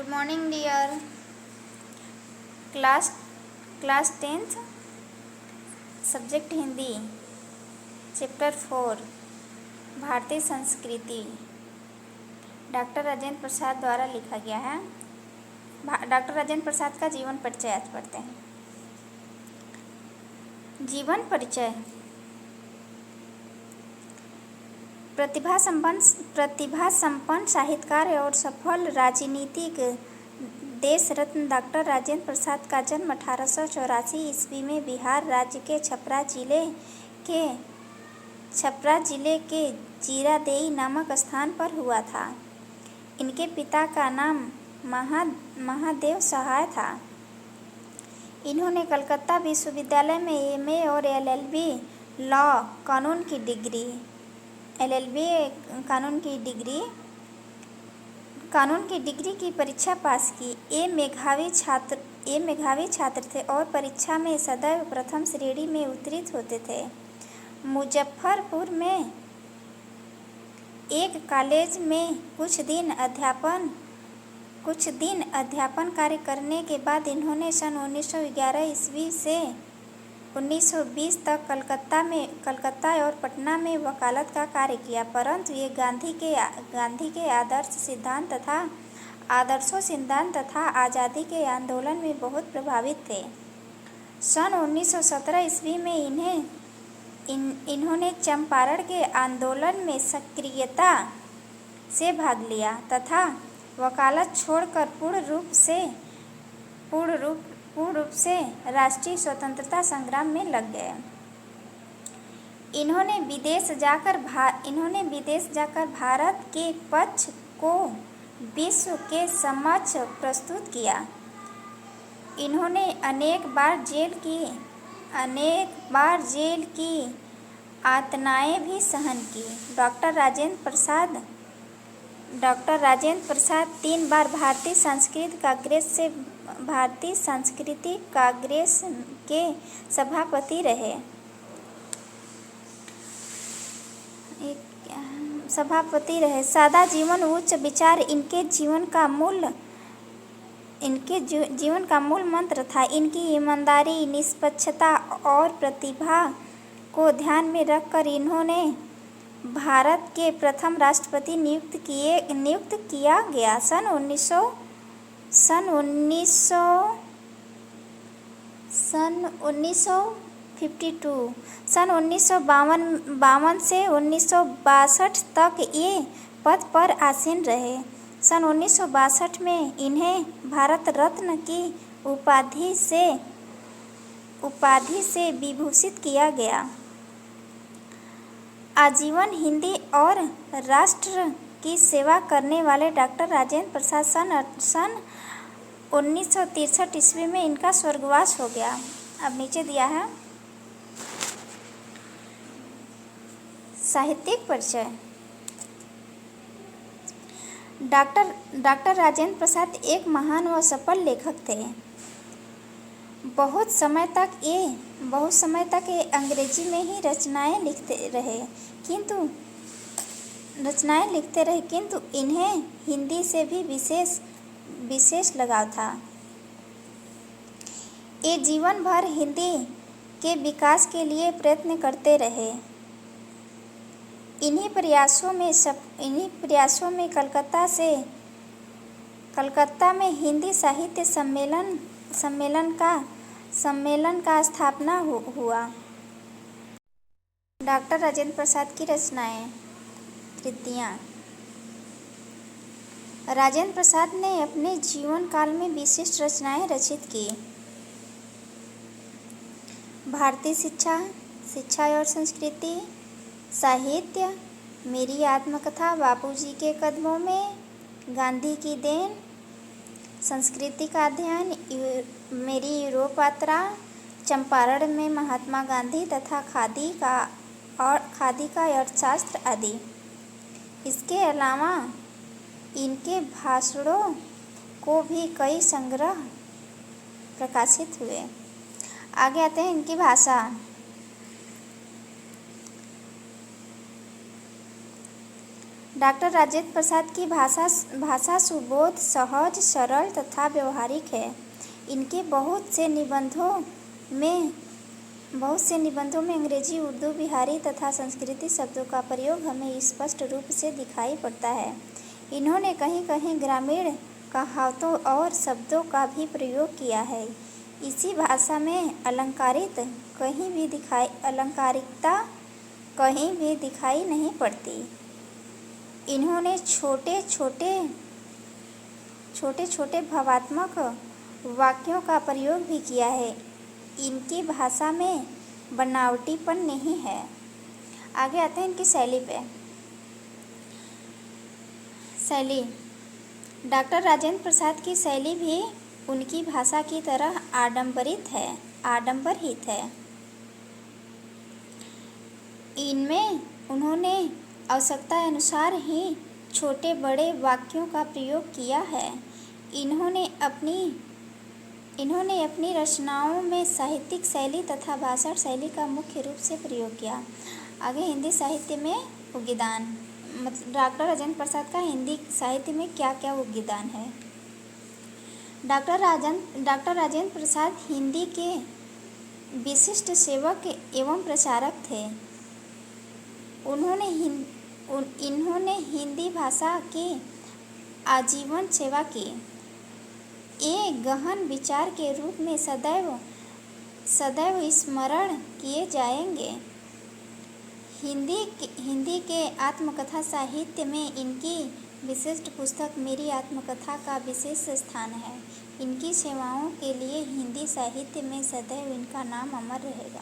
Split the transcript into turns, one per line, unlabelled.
Good morning, dear. Class Class 10th Subject Hindi Chapter 4 भारतीय संस्कृति doctor Rajendra Prasad द्वारा लिखा गया है। डॉक्टर राजेंद्र प्रसाद का जीवन परिचय आज पढ़ते हैं। जीवन परिचय। प्रतिभा संपन्न साहित्यकार और सफल राजनीतिक देश रत्न डॉक्टर राजेंद्र प्रसाद का जन्म 1884 ईस्वी में बिहार राज्य के छपरा जिले के जीरादेई नामक स्थान पर हुआ था। इनके पिता का नाम महादेव सहाय था। इन्होंने कलकत्ता विश्वविद्यालय में एमए और एलएलबी कानून की डिग्री की परीक्षा पास की। ये मेधावी छात्र थे और परीक्षा में सदैव प्रथम श्रेणी में उत्तीर्ण होते थे। मुजफ्फरपुर में एक कॉलेज में कुछ दिन अध्यापन कार्य करने के बाद इन्होंने सन 1911 ईस्वी से 1920 तक कलकत्ता और पटना में वकालत का कार्य किया, परंतु ये गांधी के आदर्शों सिद्धांत तथा आज़ादी के आंदोलन में बहुत प्रभावित थे। सन 1917 ईस्वी में इन्होंने चंपारण के आंदोलन में सक्रियता से भाग लिया तथा वकालत छोड़कर पूर्ण रूप से राष्ट्रीय स्वतंत्रता संग्राम में लग गए। इन्होंने विदेश जाकर भारत के पक्ष को विश्व के समक्ष प्रस्तुत किया। इन्होंने अनेक बार जेल की यातनाएं भी सहन की। डॉक्टर राजेंद्र प्रसाद 3 बार भारतीय सांस्कृतिक कांग्रेस के सभापति रहे। सादा जीवन उच्च विचार इनके जीवन का मूल मंत्र था। इनकी ईमानदारी, निष्पक्षता और प्रतिभा को ध्यान में रखकर इन्होंने भारत के प्रथम राष्ट्रपति नियुक्त किया गया। सन 1952 से 1962 तक ये पद पर आसीन रहे। सन 1962 में इन्हें भारत रत्न की उपाधि से विभूषित किया गया। आजीवन हिंदी और राष्ट्र की सेवा करने वाले डॉक्टर राजेंद्र प्रसाद सन 1963 ईस्वी में इनका स्वर्गवास हो गया। अब नीचे दिया है साहित्यिक परिचय। डॉक्टर राजेंद्र प्रसाद एक महान व सफल लेखक थे। बहुत समय तक ये अंग्रेजी में ही रचनाएं लिखते रहे, किंतु इन्हें हिंदी से भी विशेष लगाव था। ये जीवन भर हिंदी के विकास के लिए प्रयत्न करते रहे। इन्हीं प्रयासों में कलकत्ता में हिंदी साहित्य सम्मेलन का स्थापना हुआ। डॉक्टर राजेंद्र प्रसाद की रचनाएं कृतियाँ। राजेंद्र प्रसाद ने अपने जीवन काल में विशिष्ट रचनाएं रचित की। भारतीय शिक्षा और संस्कृति, साहित्य, मेरी आत्मकथा, बापूजी के कदमों में, गांधी की देन, संस्कृति का अध्ययन, मेरी यूरोप यात्रा, चंपारण में महात्मा गांधी तथा खादी का अर्थशास्त्र आदि। इसके अलावा इनके भाषणों को भी कई संग्रह प्रकाशित हुए। आगे आते हैं इनकी भाषा। डॉक्टर राजेंद्र प्रसाद की भाषा सुबोध, सहज, सरल तथा व्यवहारिक है। इनके बहुत से निबंधों में अंग्रेजी, उर्दू, बिहारी तथा संस्कृत शब्दों का प्रयोग हमें स्पष्ट रूप से दिखाई पड़ता है। इन्होंने कहीं-कहीं ग्रामीण कहावतों और शब्दों का भी प्रयोग किया है। इसी भाषा में अलंकारिकता कहीं भी दिखाई नहीं पड़ती। इन्होंने छोटे भावात्मक वाक्यों का प्रयोग भी किया है। इनकी भाषा में बनावटीपन नहीं है। आगे आते हैं इनकी शैली पे। शैली, डॉक्टर राजेंद्र प्रसाद की शैली भी उनकी भाषा की तरह आडंबरहित है। इनमें उन्होंने आवश्यकता अनुसार ही छोटे बड़े वाक्यों का प्रयोग किया है। इन्होंने अपनी रचनाओं में साहित्यिक शैली तथा भाषण शैली का मुख्य रूप से प्रयोग किया। आगे हिंदी साहित्य में योगदान, मतलब डॉक्टर राजेंद्र प्रसाद का हिंदी साहित्य में क्या क्या योगदान है। डॉक्टर राजेंद्र प्रसाद हिंदी के विशिष्ट सेवक एवं प्रचारक थे। इन्होंने हिंदी भाषा की आजीवन सेवा की। ये गहन विचार के रूप में सदैव स्मरण किए जाएंगे। हिंदी के आत्मकथा साहित्य में इनकी विशिष्ट पुस्तक मेरी आत्मकथा का विशेष स्थान है। इनकी सेवाओं के लिए हिंदी साहित्य में सदैव इनका नाम अमर रहेगा।